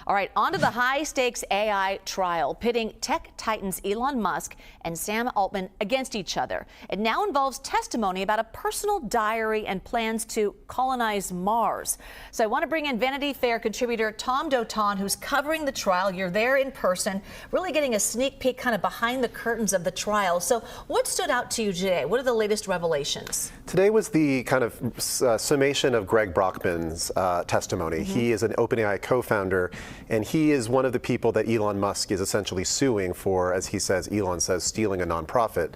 All right, on to the high-stakes AI trial, pitting tech titans Elon Musk and Sam Altman against each other. It now involves testimony about a personal diary and plans to colonize Mars. So I want to bring in Vanity Fair contributor Tom Dotan, who's covering the trial. You're there in person, really getting a sneak peek kind of behind the curtains of the trial. So what stood out to you today? What are the latest revelations? Today was the kind of summation of Greg Brockman's testimony. He is an OpenAI co-founder, and he is one of the people that Elon Musk is essentially suing for, as he says, Elon says, stealing a nonprofit.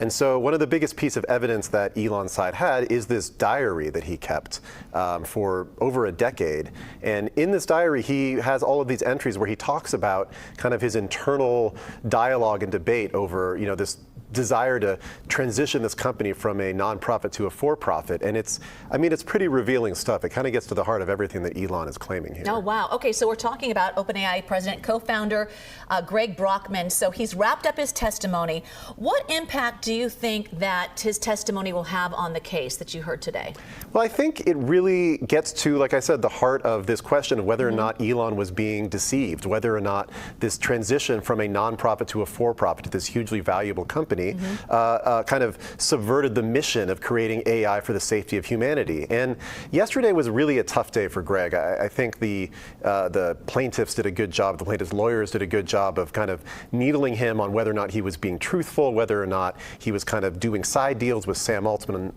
And so one of the biggest piece of evidence that Elon's side had is this diary that he kept for over a decade. And in this diary, he has all of these entries where he talks about kind of his internal dialogue and debate over, this desire to transition this company from a nonprofit to a for-profit. And it's pretty revealing stuff. It kind of gets to the heart of everything that Elon is claiming here. Oh, wow. Okay, so we're talking about OpenAI president, co-founder Greg Brockman. So he's wrapped up his testimony. What impact do you think that his testimony will have on the case that you heard today? Well, I think it really gets to, like I said, the heart of this question of whether or not Elon was being deceived, whether or not this transition from a nonprofit to a for-profit to this hugely valuable company kind of subverted the mission of creating AI for the safety of humanity. And yesterday was really a tough day for Greg. I think the plaintiffs did a good job, the plaintiffs' lawyers did a good job of kind of needling him on whether or not he was being truthful, whether or not he was kind of doing side deals with Sam Altman,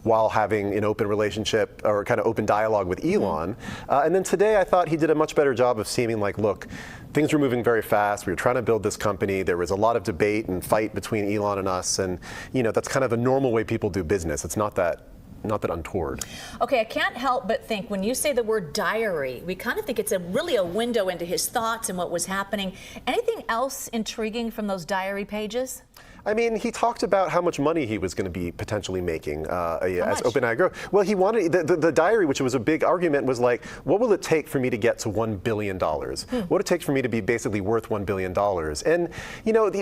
while having an open relationship or kind of open dialogue with Elon. And then today I thought he did a much better job of seeming like, look, things were moving very fast. We were trying to build this company. There was a lot of debate and fight between Elon and us. And, that's kind of a normal way people do business. It's not that untoward. Okay, I can't help but think when you say the word diary, we kind of think it's really a window into his thoughts and what was happening. Anything else intriguing from those diary pages? He talked about how much money he was going to be potentially making as OpenAI grows. Well, he wanted the diary, which was a big argument, was like, what will it take for me to get to $1 billion? What would it take for me to be basically worth $1 billion? And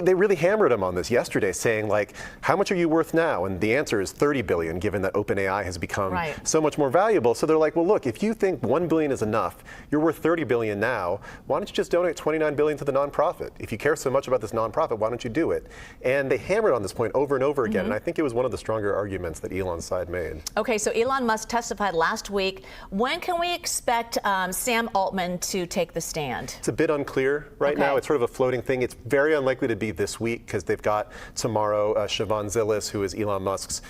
they really hammered him on this yesterday, saying like, how much are you worth now? And the answer is 30 billion, given that OpenAI has become so much more valuable. So they're like, well, look, if you think 1 billion is enough, you're worth 30 billion now. Why don't you just donate 29 billion to the nonprofit? If you care so much about this nonprofit, why don't you do it? And they hammered on this point over and over again, and I think it was one of the stronger arguments that Elon's side made. Okay, so Elon Musk testified last week. When can we expect Sam Altman to take the stand? It's a bit unclear right now. It's sort of a floating thing. It's very unlikely to be this week because they've got tomorrow Siobhan Zillis, who is Elon Musk's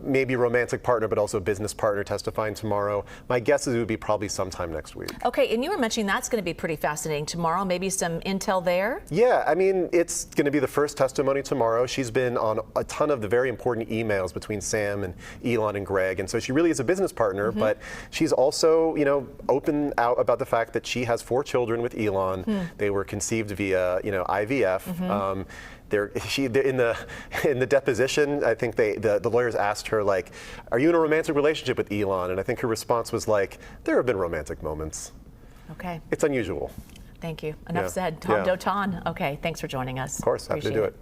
maybe romantic partner, but also business partner, testifying tomorrow. My guess is it would be probably sometime next week. Okay, and you were mentioning that's going to be pretty fascinating tomorrow. Maybe some intel there? Yeah, it's going to be the first testimony tomorrow. She's been on a ton of the very important emails between Sam and Elon and Greg, and so she really is a business partner, but she's also, open out about the fact that she has 4 children with Elon. They were conceived via, IVF. In the deposition, I think the lawyers asked her, like, are you in a romantic relationship with Elon? And I think her response was like, there have been romantic moments. Okay. It's unusual. Thank you. Enough said. Tom Dotan. Okay, thanks for joining us. Of course, happy to do it.